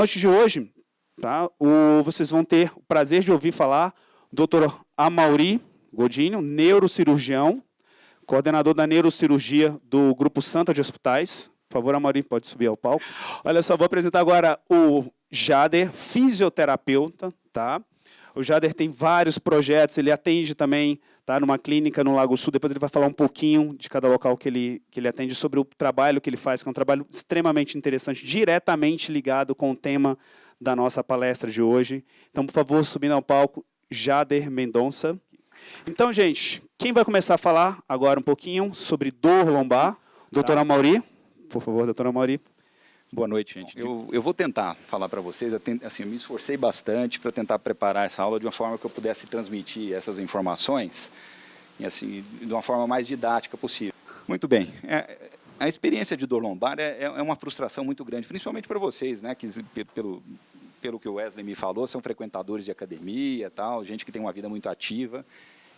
noite de hoje, tá, vocês vão ter o prazer de ouvir falar do Dr. Amaury Godinho, neurocirurgião, coordenador da neurocirurgia do Grupo Santa de Hospitais. Por favor, Amaury, pode subir ao palco. Olha só, vou apresentar agora o Jader, fisioterapeuta. Tá? O Jader tem vários projetos, ele atende também, tá, numa clínica no Lago Sul. Depois ele vai falar um pouquinho de cada local que ele atende, sobre o trabalho que ele faz, que é um trabalho extremamente interessante, diretamente ligado com o tema da nossa palestra de hoje. Então, por favor, subindo ao palco, Jader Mendonça. Então, gente, quem vai começar a falar agora um pouquinho sobre dor lombar? Doutor Amaury. Por favor, doutor Amaury. Boa noite, gente. Eu vou tentar falar para vocês, assim, eu me esforcei bastante para tentar preparar essa aula de uma forma que eu pudesse transmitir essas informações e, assim, de uma forma mais didática possível. Muito bem. A experiência de dor lombar é uma frustração muito grande, principalmente para vocês, né, que pelo que o Wesley me falou, são frequentadores de academia, tal, gente que tem uma vida muito ativa,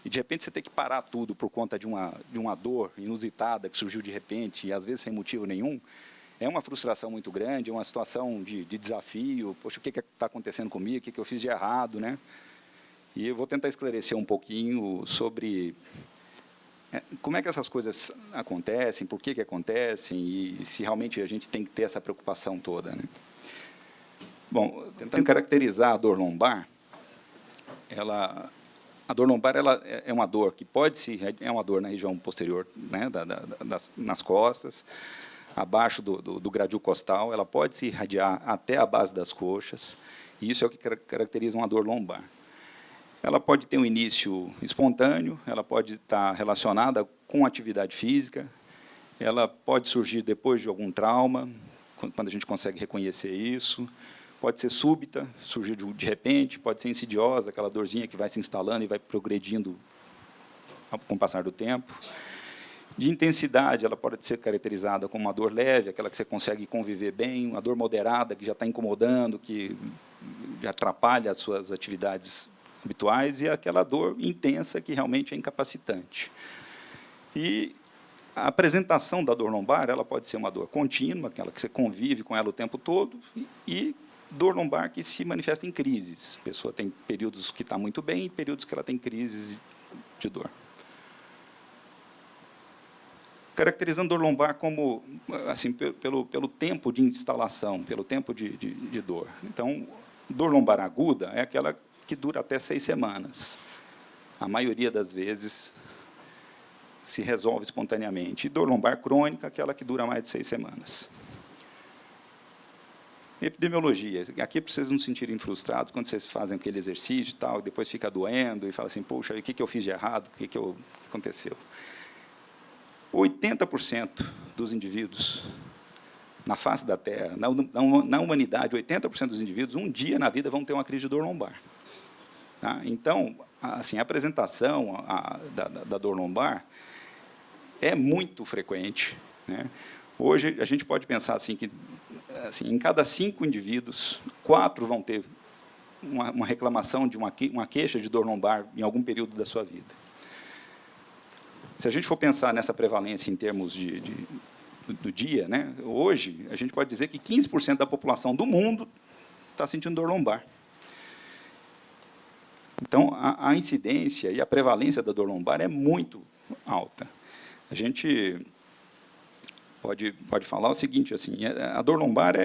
e de repente você tem que parar tudo por conta de uma dor inusitada que surgiu de repente, e às vezes sem motivo nenhum. É uma frustração muito grande, é uma situação de desafio. Poxa, o que está acontecendo comigo? O que eu fiz de errado, né? E eu vou tentar esclarecer um pouquinho sobre como é que essas coisas acontecem, por que acontecem e se realmente a gente tem que ter essa preocupação toda, né? Bom, tentando caracterizar a dor lombar, a dor lombar é uma dor que é uma dor na região posterior, né, nas costas, abaixo do gradil costal, ela pode se irradiar até a base das coxas, e isso é o que caracteriza uma dor lombar. Ela pode ter um início espontâneo, ela pode estar relacionada com atividade física, ela pode surgir depois de algum trauma, quando a gente consegue reconhecer isso, pode ser súbita, surgir de repente, pode ser insidiosa, aquela dorzinha que vai se instalando e vai progredindo com o passar do tempo. De intensidade, ela pode ser caracterizada como uma dor leve, aquela que você consegue conviver bem, uma dor moderada, que já está incomodando, que já atrapalha as suas atividades habituais, e aquela dor intensa, que realmente é incapacitante. E a apresentação da dor lombar, ela pode ser uma dor contínua, aquela que você convive com ela o tempo todo, e dor lombar que se manifesta em crises. A pessoa tem períodos que está muito bem e períodos que ela tem crises de dor. Caracterizando dor lombar como, assim, pelo tempo de instalação, pelo tempo de dor. Então, dor lombar aguda é aquela que dura até 6 semanas. A maioria das vezes se resolve espontaneamente. E dor lombar crônica, aquela que dura mais de 6 semanas. Epidemiologia. Aqui, para vocês não se sentirem frustrados, quando vocês fazem aquele exercício, tal, depois fica doendo e fala assim, poxa, o que eu fiz de errado? O que aconteceu? 80% dos indivíduos na face da Terra, na humanidade, 80% dos indivíduos, um dia na vida vão ter uma crise de dor lombar. Tá? Então, assim, a apresentação da dor lombar é muito frequente, né? Hoje, a gente pode pensar assim, que assim, em cada 5 indivíduos, 4 vão ter uma reclamação de uma queixa de dor lombar em algum período da sua vida. Se a gente for pensar nessa prevalência em termos do dia, né, hoje, a gente pode dizer que 15% da população do mundo está sentindo dor lombar. Então, a incidência e a prevalência da dor lombar é muito alta. A gente pode falar o seguinte, assim, a dor lombar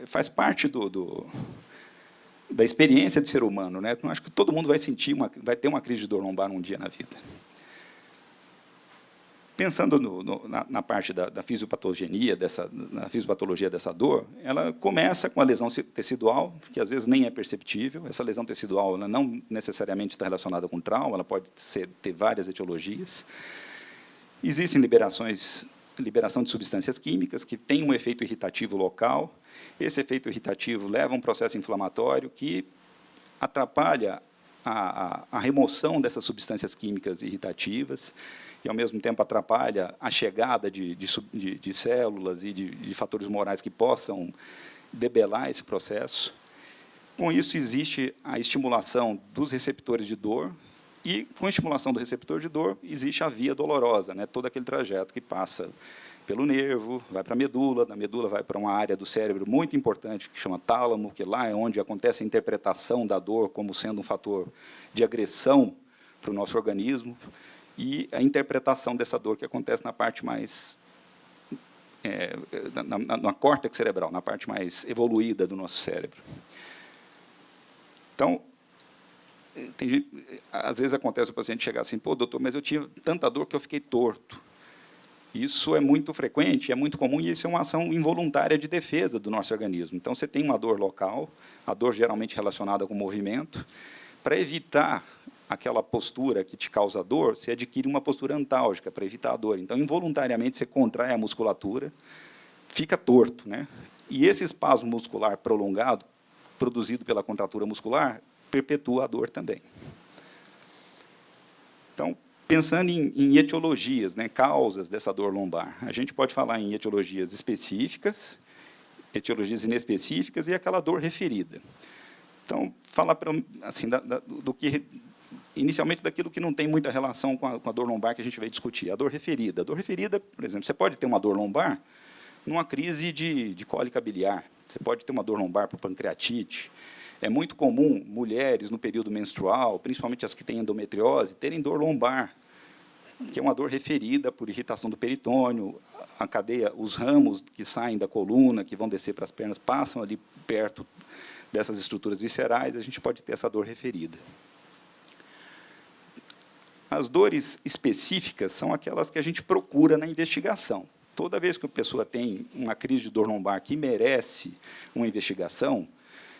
faz parte da experiência de ser humano, né? Então, acho que todo mundo vai ter uma crise de dor lombar um dia na vida. Pensando na parte da fisiopatogenia, na fisiopatologia dessa dor, ela começa com a lesão tecidual, que às vezes nem é perceptível. Essa lesão tecidual ela não necessariamente está relacionada com trauma, ela pode ter várias etiologias. Existem liberação de substâncias químicas que têm um efeito irritativo local. Esse efeito irritativo leva a um processo inflamatório que atrapalha a remoção dessas substâncias químicas irritativas, e, ao mesmo tempo, atrapalha a chegada de células e de fatores morais que possam debelar esse processo. Com isso, existe a estimulação dos receptores de dor, e, com a estimulação do receptor de dor, existe a via dolorosa, né, todo aquele trajeto que passa pelo nervo, vai para a medula, da medula vai para uma área do cérebro muito importante, que chama tálamo, que lá é onde acontece a interpretação da dor como sendo um fator de agressão para o nosso organismo, e a interpretação dessa dor que acontece na parte mais... na córtex cerebral, na parte mais evoluída do nosso cérebro. Então, às vezes acontece o paciente chegar assim, pô, doutor, mas eu tinha tanta dor que eu fiquei torto. Isso é muito frequente, é muito comum, e isso é uma ação involuntária de defesa do nosso organismo. Então, você tem uma dor local, a dor geralmente relacionada com o movimento. Para evitar aquela postura que te causa dor, você adquire uma postura antálgica para evitar a dor. Então, involuntariamente, você contrai a musculatura, fica torto, né? E esse espasmo muscular prolongado, produzido pela contratura muscular, perpetua a dor também. Então, pensando em etiologias, né, causas dessa dor lombar, a gente pode falar em etiologias específicas, etiologias inespecíficas e aquela dor referida. Então, falar assim, do que, inicialmente, daquilo que não tem muita relação com a dor lombar que a gente vai discutir. A dor referida. A dor referida, por exemplo, você pode ter uma dor lombar numa crise de cólica biliar. Você pode ter uma dor lombar por pancreatite. É muito comum mulheres, no período menstrual, principalmente as que têm endometriose, terem dor lombar, que é uma dor referida por irritação do peritônio, a cadeia, os ramos que saem da coluna, que vão descer para as pernas, passam ali perto dessas estruturas viscerais, a gente pode ter essa dor referida. As dores específicas são aquelas que a gente procura na investigação. Toda vez que a pessoa tem uma crise de dor lombar que merece uma investigação,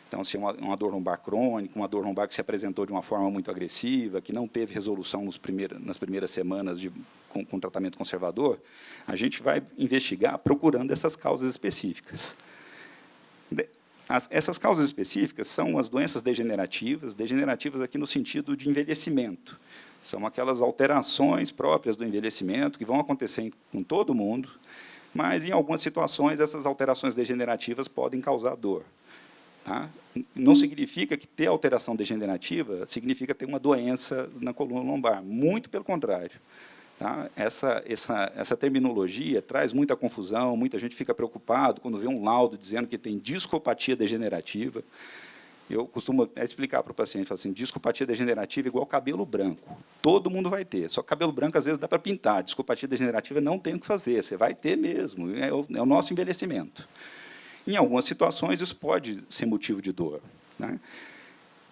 então, se é uma dor lombar crônica, uma dor lombar que se apresentou de uma forma muito agressiva, que não teve resolução nas primeiras semanas com tratamento conservador, a gente vai investigar procurando essas causas específicas. Essas causas específicas são as doenças degenerativas aqui no sentido de envelhecimento. São aquelas alterações próprias do envelhecimento que vão acontecer com todo mundo, mas, em algumas situações, essas alterações degenerativas podem causar dor. Tá? Não significa que ter alteração degenerativa significa ter uma doença na coluna lombar. Muito pelo contrário. Tá? Essa terminologia traz muita confusão, muita gente fica preocupado quando vê um laudo dizendo que tem discopatia degenerativa. Eu costumo explicar para o paciente, assim, discopatia degenerativa é igual cabelo branco. Todo mundo vai ter, só que cabelo branco, às vezes, dá para pintar. Discopatia degenerativa não tem o que fazer, você vai ter mesmo, é o nosso envelhecimento. Em algumas situações, isso pode ser motivo de dor. Né?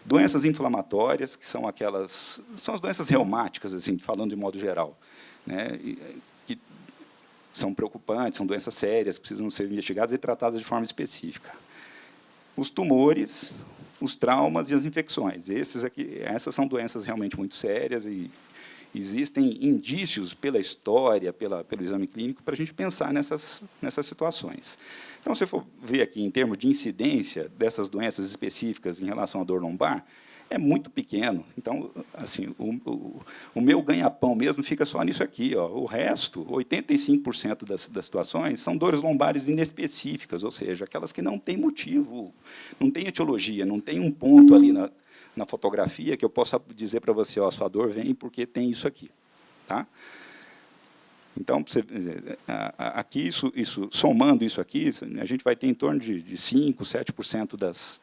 Doenças inflamatórias, que são as doenças reumáticas, assim, falando de modo geral, né? Que são preocupantes, são doenças sérias, que precisam ser investigadas e tratadas de forma específica. Os tumores, os traumas e as infecções. Essas são doenças realmente muito sérias e existem indícios pela história, pelo exame clínico, para a gente pensar nessas situações. Então, se for ver aqui em termos de incidência dessas doenças específicas em relação à dor lombar, é muito pequeno. Então, assim, o meu ganha-pão mesmo fica só nisso aqui. Ó. O resto, 85% das situações, são dores lombares inespecíficas, ou seja, aquelas que não têm motivo, não têm etiologia, não tem um ponto ali na fotografia que eu possa dizer para você, ó, sua dor vem porque tem isso aqui. Tá? Então, aqui, somando isso aqui, a gente vai ter em torno de 5%, 7%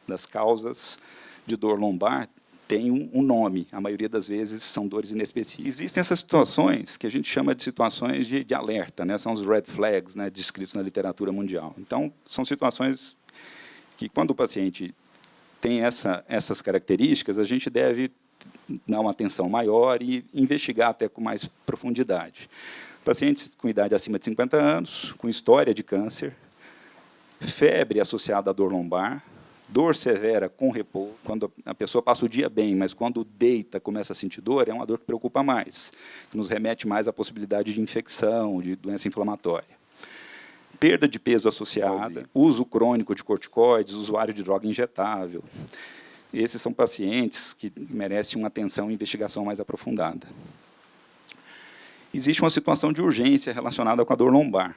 das causas de dor lombar tem um nome. A maioria das vezes são dores inespecíficas. Existem essas situações que a gente chama de situações de alerta, né? São os red flags, né, descritos na literatura mundial. Então, são situações que, quando o paciente tem essas características, a gente deve dar uma atenção maior e investigar até com mais profundidade. Pacientes com idade acima de 50 anos, com história de câncer, febre associada à dor lombar, dor severa com repouso, quando a pessoa passa o dia bem, mas quando deita começa a sentir dor, é uma dor que preocupa mais, que nos remete mais à possibilidade de infecção, de doença inflamatória. Perda de peso associada, uso crônico de corticoides, usuário de droga injetável. Esses são pacientes que merecem uma atenção e investigação mais aprofundada. Existe uma situação de urgência relacionada com a dor lombar,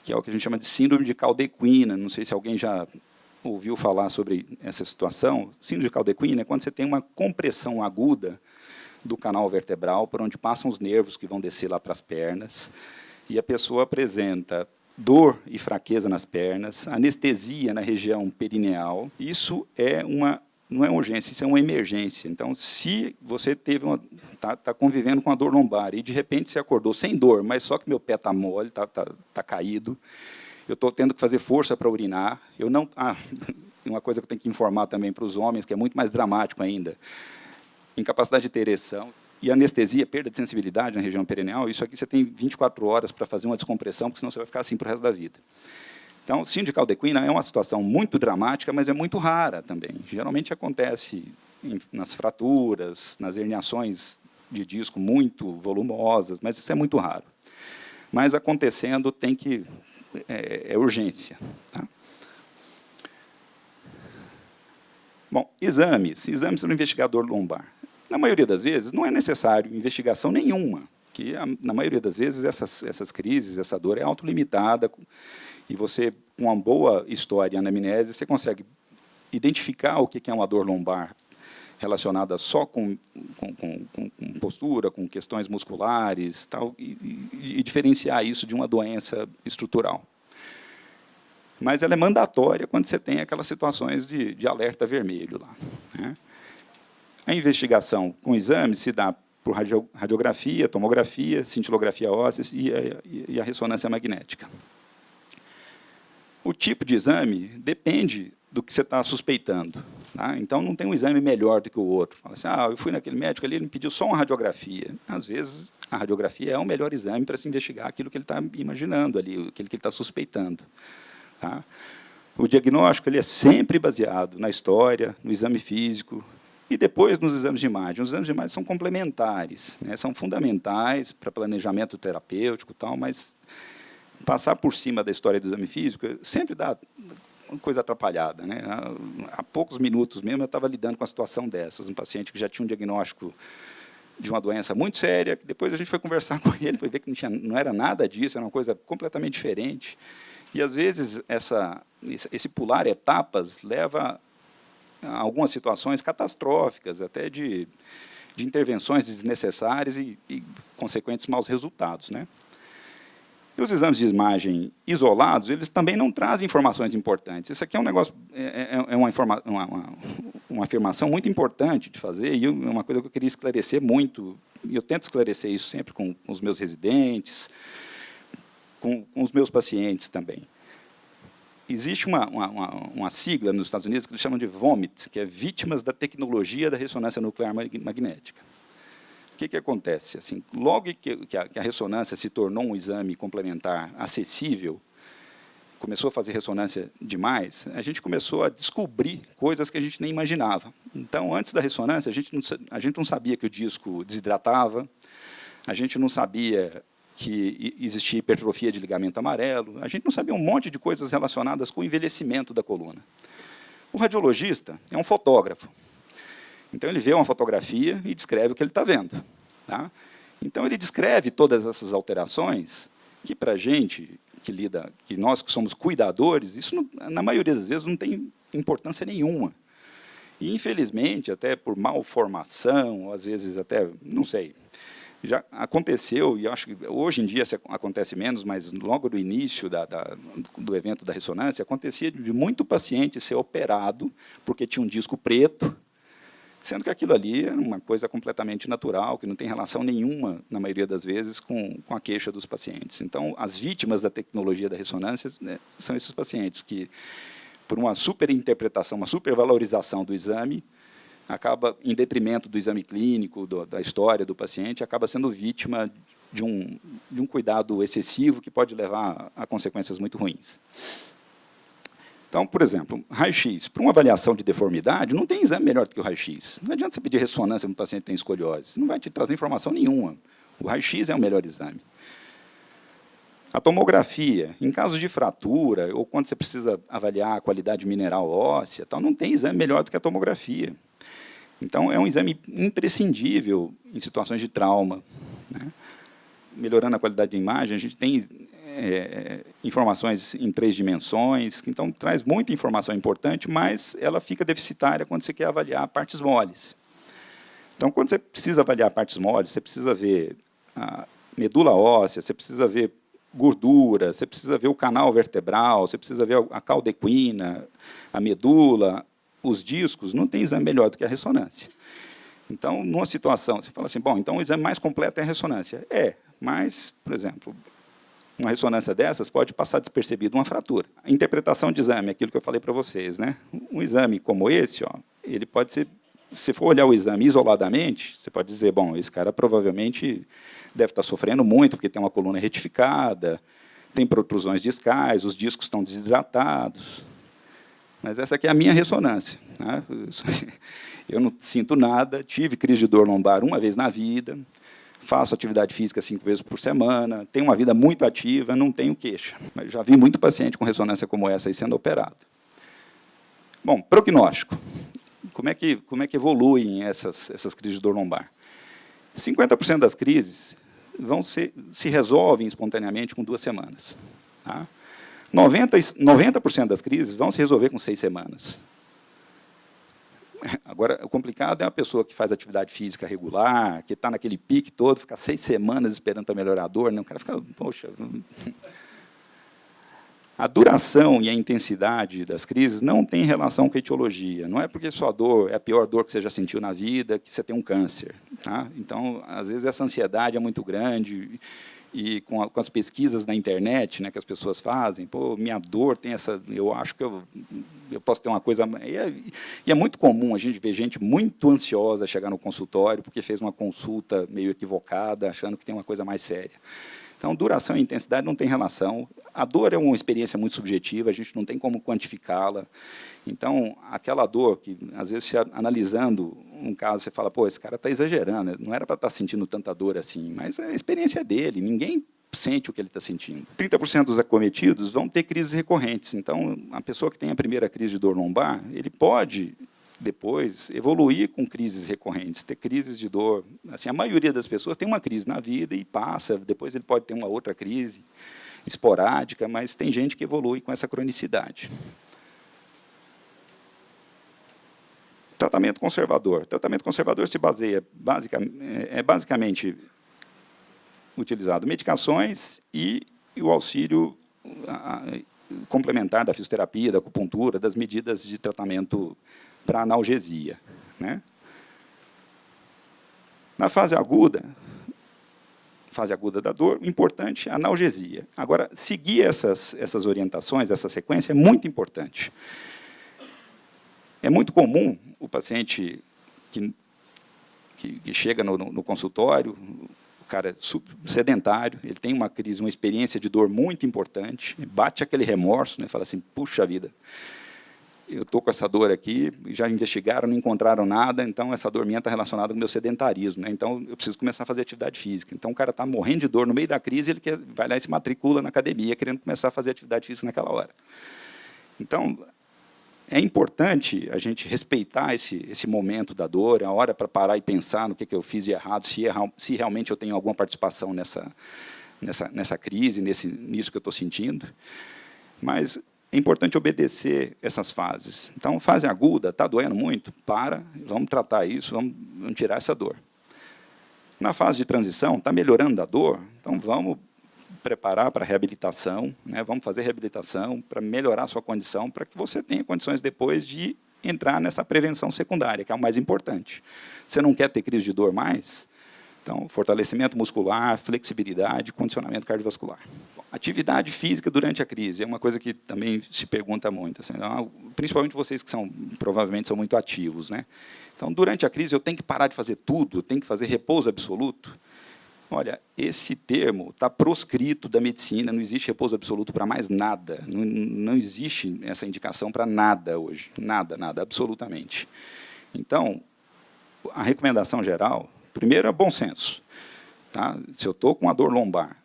que é o que a gente chama de síndrome de Caldequina. Não sei se alguém já ouviu falar sobre essa situação. Síndrome de Caldequina é quando você tem uma compressão aguda do canal vertebral, por onde passam os nervos que vão descer lá para as pernas. e a pessoa apresenta dor e fraqueza nas pernas, anestesia na região perineal, isso não é uma urgência, isso é uma emergência. Então, se você está convivendo com a dor lombar e, de repente, você acordou sem dor, mas só que meu pé está mole, está caído, eu estou tendo que fazer força para urinar, uma coisa que eu tenho que informar também para os homens, que é muito mais dramático ainda, incapacidade de ter ereção, e anestesia, perda de sensibilidade na região perineal, isso aqui você tem 24 horas para fazer uma descompressão, porque senão você vai ficar assim para o resto da vida. Então, síndrome de caldequina é uma situação muito dramática, mas é muito rara também. Geralmente acontece nas fraturas, nas herniações de disco muito volumosas, mas isso é muito raro. Mas acontecendo é urgência. Tá? Bom, exames para o investigador lombar. Na maioria das vezes, não é necessário investigação nenhuma, que na maioria das vezes essas crises, essa dor é autolimitada, e você, com uma boa história e anamnese, você consegue identificar o que é uma dor lombar relacionada só com postura, com questões musculares, tal, e diferenciar isso de uma doença estrutural. Mas ela é mandatória quando você tem aquelas situações de alerta vermelho lá, né? A investigação com exames se dá por radiografia, tomografia, cintilografia óssea e a ressonância magnética. O tipo de exame depende do que você está suspeitando. Tá? Então, não tem um exame melhor do que o outro. Fala assim, eu fui naquele médico ali, ele me pediu só uma radiografia. Às vezes, a radiografia é o melhor exame para se investigar aquilo que ele está imaginando ali, aquilo que ele está suspeitando. Tá? O diagnóstico ele é sempre baseado na história, no exame físico, e depois nos exames de imagem. Os exames de imagem são complementares, né? São fundamentais para planejamento terapêutico, tal, mas passar por cima da história do exame físico sempre dá uma coisa atrapalhada, né? Há poucos minutos mesmo eu estava lidando com uma situação dessas, um paciente que já tinha um diagnóstico de uma doença muito séria, que depois a gente foi conversar com ele, foi ver que não era nada disso, era uma coisa completamente diferente. E, às vezes, esse pular etapas leva a algumas situações catastróficas, até de intervenções desnecessárias e consequentes maus resultados, né? E os exames de imagem isolados, eles também não trazem informações importantes. Isso aqui é um negócio, uma afirmação muito importante de fazer, e é uma coisa que eu queria esclarecer muito, e eu tento esclarecer isso sempre com os meus residentes, com os meus pacientes também. Existe uma sigla nos Estados Unidos que eles chamam de VOMIT, que é Vítimas da Tecnologia da Ressonância Nuclear Magnética. O que acontece? Assim, logo que a ressonância se tornou um exame complementar acessível, começou a fazer ressonância demais, a gente começou a descobrir coisas que a gente nem imaginava. Então, antes da ressonância, a gente não sabia que o disco desidratava, a gente não sabia que existia hipertrofia de ligamento amarelo, a gente não sabia um monte de coisas relacionadas com o envelhecimento da coluna. O radiologista é um fotógrafo. Então, ele vê uma fotografia e descreve o que ele está vendo. Tá? Então, ele descreve todas essas alterações que, para a gente, que nós que somos cuidadores, isso, na maioria das vezes, não tem importância nenhuma. E, infelizmente, até por malformação, às vezes até, não sei, já aconteceu, e eu acho que hoje em dia acontece menos, mas logo no início do evento da ressonância, acontecia de muito paciente ser operado porque tinha um disco preto, sendo que aquilo ali era uma coisa completamente natural, que não tem relação nenhuma, na maioria das vezes, com a queixa dos pacientes. Então, as vítimas da tecnologia da ressonância, né, são esses pacientes que, por uma superinterpretação, uma supervalorização do exame, acaba, em detrimento do exame clínico, da história do paciente, acaba sendo vítima de um cuidado excessivo que pode levar a consequências muito ruins. Então, por exemplo, raio-x. Para uma avaliação de deformidade, não tem exame melhor do que o raio-x. Não adianta você pedir ressonância para um paciente que tem escoliose. Não vai te trazer informação nenhuma. O raio-x é o melhor exame. A tomografia, em casos de fratura, ou quando você precisa avaliar a qualidade mineral óssea, tal, não tem exame melhor do que a tomografia. Então, é um exame imprescindível em situações de trauma, né? Melhorando a qualidade de imagem, a gente tem informações em 3 dimensões, que então traz muita informação importante, mas ela fica deficitária quando você quer avaliar partes moles. Então, quando você precisa avaliar partes moles, você precisa ver a medula óssea, você precisa ver gordura, você precisa ver o canal vertebral, você precisa ver a cauda equina, a medula, os discos, não tem exame melhor do que a ressonância. Então, numa situação, você fala assim, bom, então o exame mais completo é a ressonância. Mas, por exemplo, uma ressonância dessas pode passar despercebido uma fratura. A interpretação de exame, aquilo que eu falei para vocês, né? Um exame como esse, ó, ele pode ser, se for olhar o exame isoladamente, você pode dizer, bom, esse cara provavelmente deve estar sofrendo muito, porque tem uma coluna retificada, tem protrusões discais, os discos estão desidratados. Mas essa aqui é a minha ressonância, né? Eu não sinto nada, tive crise de dor lombar uma vez na vida, faço atividade física 5 vezes por semana, tenho uma vida muito ativa, não tenho queixa. Mas já vi muito paciente com ressonância como essa aí sendo operado. Bom, prognóstico. Como é que evoluem essas crises de dor lombar? 50% das crises se resolvem espontaneamente com 2 semanas. Tá? 90% das crises vão se resolver com 6 semanas. Agora, o complicado é a pessoa que faz atividade física regular, que está naquele pique todo, fica 6 semanas esperando para melhorar a dor, né? O cara fica, poxa... A duração e a intensidade das crises não tem relação com a etiologia. Não é porque sua dor é a pior dor que você já sentiu na vida que você tem um câncer. Tá? Então, às vezes, essa ansiedade é muito grande, e com as pesquisas na internet, né, que as pessoas fazem, pô, minha dor tem essa, eu acho que eu posso ter uma coisa... E é muito comum a gente ver gente muito ansiosa chegar no consultório porque fez uma consulta meio equivocada, achando que tem uma coisa mais séria. Então, duração e intensidade não tem relação. A dor é uma experiência muito subjetiva, a gente não tem como quantificá-la. Então, aquela dor que, às vezes, analisando um caso, você fala, pô, esse cara está exagerando, não era para estar sentindo tanta dor assim, mas a experiência é dele, ninguém sente o que ele está sentindo. 30% dos acometidos vão ter crises recorrentes. Então, a pessoa que tem a primeira crise de dor lombar, ele pode... depois, evoluir com crises recorrentes, ter crises de dor. Assim, a maioria das pessoas tem uma crise na vida e passa, depois ele pode ter uma outra crise esporádica, mas tem gente que evolui com essa cronicidade. Tratamento conservador. Tratamento conservador se baseia, basicamente, utilizado medicações e o auxílio complementar da fisioterapia, da acupuntura, das medidas de tratamento para analgesia. Né? Na fase aguda da dor, o importante é a analgesia. Agora, seguir essas orientações, essa sequência, é muito importante. É muito comum o paciente que chega no consultório, o cara é sedentário, ele tem uma crise, uma experiência de dor muito importante, bate aquele remorso, né, fala assim, puxa vida, eu estou com essa dor aqui, já investigaram, não encontraram nada, então essa dor minha está relacionada com o meu sedentarismo, né? Então eu preciso começar a fazer atividade física. Então o cara está morrendo de dor no meio da crise, ele vai lá e se matricula na academia, querendo começar a fazer atividade física naquela hora. Então, é importante a gente respeitar esse momento da dor, a hora para parar e pensar no que eu fiz de errado, se realmente eu tenho alguma participação nessa crise, nisso que eu estou sentindo. Mas é importante obedecer essas fases. Então, fase aguda, está doendo muito? Vamos tratar isso, vamos tirar essa dor. Na fase de transição, está melhorando a dor? Então, vamos preparar para a reabilitação, né? Vamos fazer reabilitação para melhorar a sua condição, para que você tenha condições depois de entrar nessa prevenção secundária, que é o mais importante. Você não quer ter crise de dor mais? Então, fortalecimento muscular, flexibilidade, condicionamento cardiovascular. Atividade física durante a crise é uma coisa que também se pergunta muito, assim, principalmente vocês que provavelmente são muito ativos, né? Então, durante a crise, eu tenho que parar de fazer tudo, eu tenho que fazer repouso absoluto. Olha, esse termo está proscrito da medicina, não existe repouso absoluto para mais nada, não existe essa indicação para nada hoje, nada, absolutamente. Então, a recomendação geral, primeiro é bom senso. Tá? Se eu estou com uma dor lombar,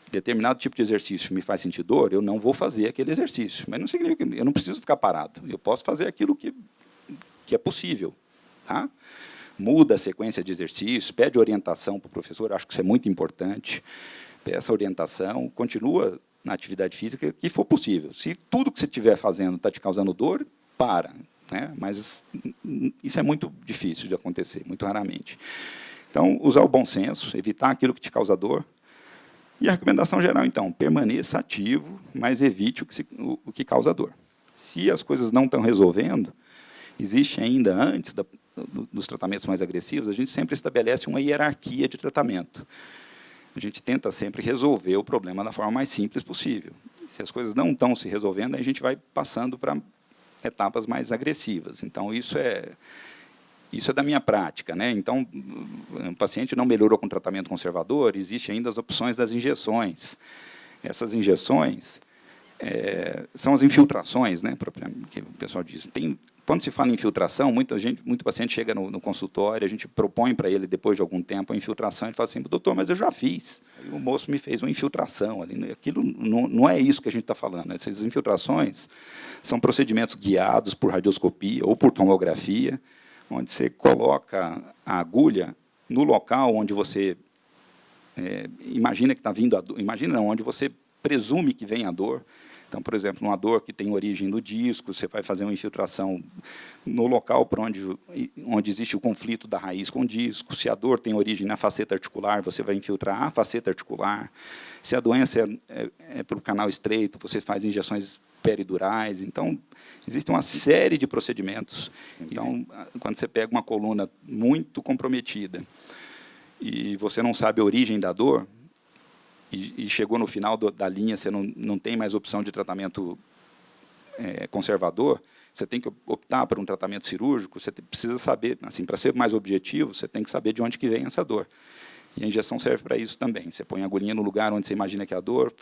determinado tipo de exercício me faz sentir dor, eu não vou fazer aquele exercício. Mas não significa que eu não preciso ficar parado. Eu posso fazer aquilo que é possível. Tá? Muda a sequência de exercícios, pede orientação para o professor, acho que isso é muito importante. Peça orientação, continua na atividade física que for possível. Se tudo que você estiver fazendo está te causando dor, para. Né? Mas isso é muito difícil de acontecer, muito raramente. Então, usar o bom senso, evitar aquilo que te causa dor, E a recomendação geral, então, permaneça ativo, mas evite o que causa dor. Se as coisas não estão resolvendo, existe ainda, antes dos tratamentos mais agressivos, a gente sempre estabelece uma hierarquia de tratamento. A gente tenta sempre resolver o problema da forma mais simples possível. Se as coisas não estão se resolvendo, aí a gente vai passando para etapas mais agressivas. Então, isso é da minha prática, né? Então, o paciente não melhorou com tratamento conservador, existe ainda as opções das injeções. Essas injeções são as infiltrações, né? Que o pessoal diz. Quando se fala em infiltração, muito paciente chega no consultório, a gente propõe para ele, depois de algum tempo, a infiltração, ele fala assim, doutor, mas eu já fiz. Aí o moço me fez uma infiltração. Aquilo não é isso que a gente está falando. Essas infiltrações são procedimentos guiados por radioscopia ou por tomografia, onde você coloca a agulha no local onde você imagina que está vindo a dor, onde você presume que vem a dor. Então, por exemplo, uma dor que tem origem no disco, você vai fazer uma infiltração no local por onde existe o conflito da raiz com o disco. Se a dor tem origem na faceta articular, você vai infiltrar a faceta articular. Se a doença é para o canal estreito, você faz injeções peridurais. Então, existe uma série de procedimentos. Então, quando você pega uma coluna muito comprometida e você não sabe a origem da dor, e chegou no final da linha, você não tem mais opção de tratamento conservador, você tem que optar por um tratamento cirúrgico, você precisa saber, assim, para ser mais objetivo, você tem que saber de onde que vem essa dor. E a injeção serve para isso também. Você põe a agulhinha no lugar onde você imagina que é a dor,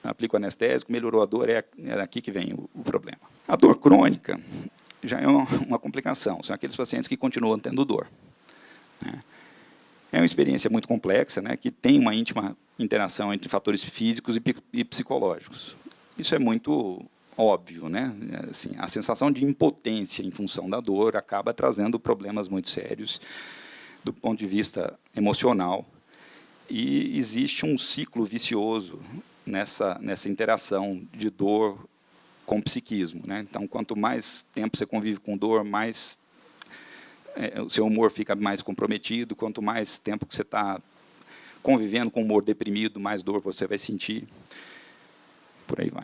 aplica o anestésico, melhorou a dor, é aqui que vem o problema. A dor crônica já é uma complicação, são aqueles pacientes que continuam tendo dor, né? É uma experiência muito complexa, né, que tem uma íntima interação entre fatores físicos e psicológicos. Isso é muito óbvio, né? Assim, a sensação de impotência em função da dor acaba trazendo problemas muito sérios do ponto de vista emocional, e existe um ciclo vicioso nessa interação de dor com psiquismo, né? Então, quanto mais tempo você convive com dor, mais o seu humor fica mais comprometido. Quanto mais tempo que você está convivendo com humor deprimido, mais dor você vai sentir. Por aí vai.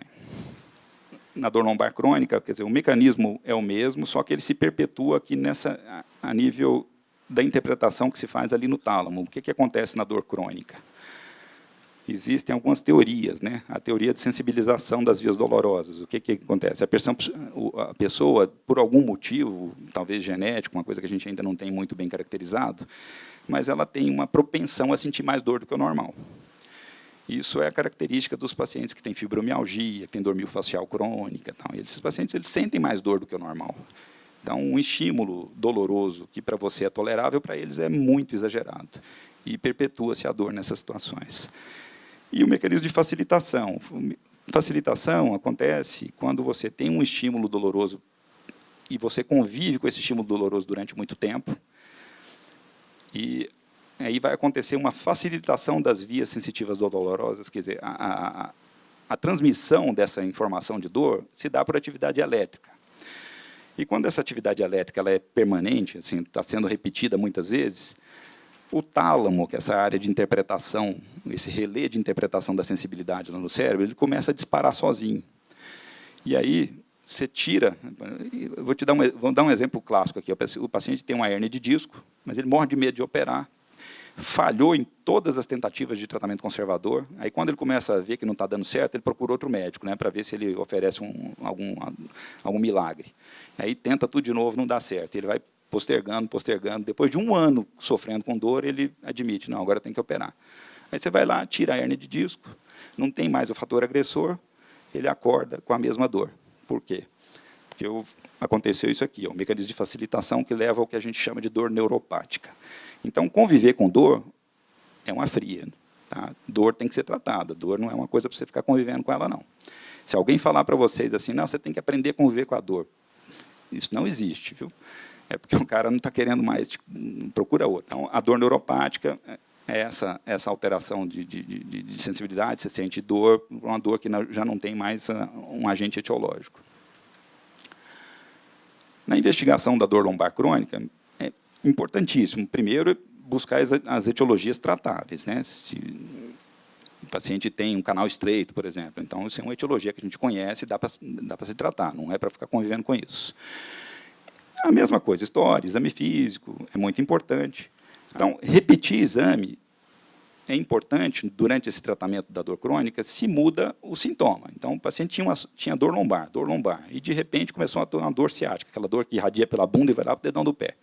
Na dor lombar crônica, quer dizer, o mecanismo é o mesmo, só que ele se perpetua aqui a nível da interpretação que se faz ali no tálamo. O que acontece na dor crônica? Existem algumas teorias, né? A teoria de sensibilização das vias dolorosas. O que acontece? A pessoa, por algum motivo, talvez genético, uma coisa que a gente ainda não tem muito bem caracterizado, mas ela tem uma propensão a sentir mais dor do que o normal. Isso é a característica dos pacientes que têm fibromialgia, que têm dor miofascial crônica. E esses pacientes eles sentem mais dor do que o normal. Então, um estímulo doloroso que para você é tolerável, para eles é muito exagerado. E perpetua-se a dor nessas situações. E o mecanismo de facilitação. Facilitação acontece quando você tem um estímulo doloroso e você convive com esse estímulo doloroso durante muito tempo, e aí vai acontecer uma facilitação das vias sensitivas dolorosas, quer dizer, a transmissão dessa informação de dor se dá por atividade elétrica. E quando essa atividade elétrica ela é permanente, assim, está sendo repetida muitas vezes, o tálamo, que é essa área de interpretação, esse relé de interpretação da sensibilidade no cérebro, ele começa a disparar sozinho. E aí você tira... Vou dar um exemplo clássico aqui. O paciente tem uma hérnia de disco, mas ele morre de medo de operar. Falhou em todas as tentativas de tratamento conservador. Aí, quando ele começa a ver que não está dando certo, ele procura outro médico, né, para ver se ele oferece algum milagre. Aí tenta tudo de novo, não dá certo. Ele vai postergando. Depois de um ano sofrendo com dor, ele admite, não, agora tem que operar. Aí você vai lá, tira a hérnia de disco, não tem mais o fator agressor, ele acorda com a mesma dor. Por quê? Porque aconteceu isso aqui, o mecanismo de facilitação que leva ao que a gente chama de dor neuropática. Então, conviver com dor é uma fria. Tá? Dor tem que ser tratada, dor não é uma coisa para você ficar convivendo com ela, não. Se alguém falar para vocês assim, não, você tem que aprender a conviver com a dor, isso não existe, viu? É porque o cara não está querendo mais, procura outra. Então, a dor neuropática é essa alteração de sensibilidade, você sente dor, uma dor que já não tem mais um agente etiológico. Na investigação da dor lombar crônica, é importantíssimo, primeiro, buscar as etiologias tratáveis, né? O paciente tem um canal estreito, por exemplo. Então, isso é uma etiologia que a gente conhece e dá para se tratar, não é para ficar convivendo com isso. A mesma coisa, história, exame físico, é muito importante. Então, repetir exame é importante durante esse tratamento da dor crônica se muda o sintoma. Então, o paciente tinha dor lombar, e, de repente, começou a ter uma dor ciática, aquela dor que irradia pela bunda e vai lá para o dedão do pé.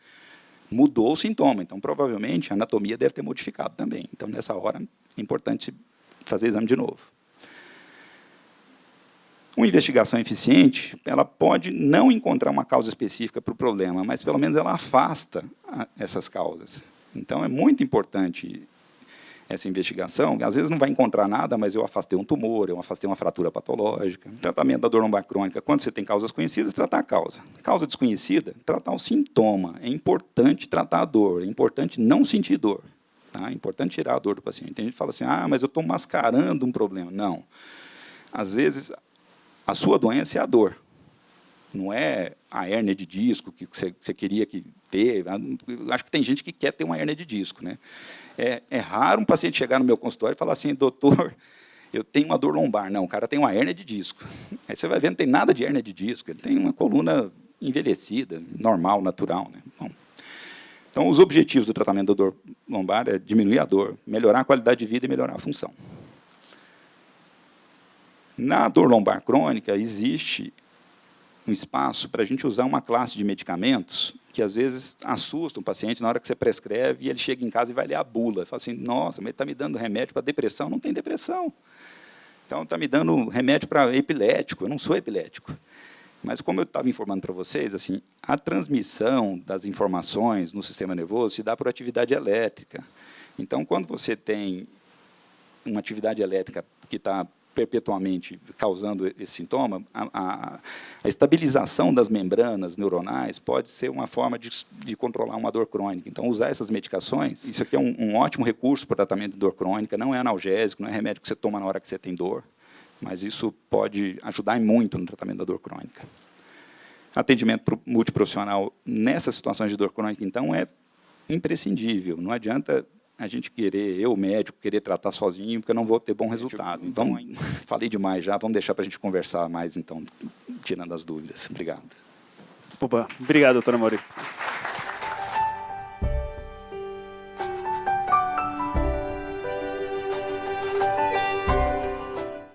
Mudou o sintoma, então, provavelmente, a anatomia deve ter modificado também. Então, nessa hora, é importante fazer exame de novo. Uma investigação eficiente, ela pode não encontrar uma causa específica para o problema, mas, pelo menos, ela afasta essas causas. Então, é muito importante essa investigação, às vezes não vai encontrar nada, mas eu afastei um tumor, eu afastei uma fratura patológica. Tratamento da dor lombar crônica, quando você tem causas conhecidas, tratar a causa. Causa desconhecida, tratar o sintoma. É importante tratar a dor, é importante não sentir dor. Tá? É importante tirar a dor do paciente. Tem gente que fala assim, mas eu estou mascarando um problema. Não. Às vezes, a sua doença é a dor. Não é a hérnia de disco que você queria ter. Eu acho que tem gente que quer ter uma hérnia de disco, né? É raro um paciente chegar no meu consultório e falar assim, doutor, eu tenho uma dor lombar. Não, o cara tem uma hérnia de disco. Aí você vai ver, não tem nada de hérnia de disco. Ele tem uma coluna envelhecida, normal, natural. Né? Bom, então, os objetivos do tratamento da dor lombar é diminuir a dor, melhorar a qualidade de vida e melhorar a função. Na dor lombar crônica, existe um espaço para a gente usar uma classe de medicamentos que, às vezes, assusta o paciente na hora que você prescreve e ele chega em casa e vai ler a bula. Fala assim, nossa, mas ele está me dando remédio para depressão. Não tem depressão. Então, está me dando remédio para epilético. Eu não sou epilético. Mas, como eu estava informando para vocês, assim, a transmissão das informações no sistema nervoso se dá por atividade elétrica. Então, quando você tem uma atividade elétrica que está perpetuamente causando esse sintoma, a estabilização das membranas neuronais pode ser uma forma de controlar uma dor crônica. Então, usar essas medicações, isso aqui é um ótimo recurso para o tratamento de dor crônica, não é analgésico, não é remédio que você toma na hora que você tem dor, mas isso pode ajudar muito no tratamento da dor crônica. Atendimento multiprofissional nessas situações de dor crônica, então, é imprescindível. Não adianta a gente querer, eu, médico, querer tratar sozinho, porque eu não vou ter bom resultado. Então, falei demais já, vamos deixar para a gente conversar mais, então, tirando as dúvidas. Obrigado. Opa, obrigado, doutora Mauri.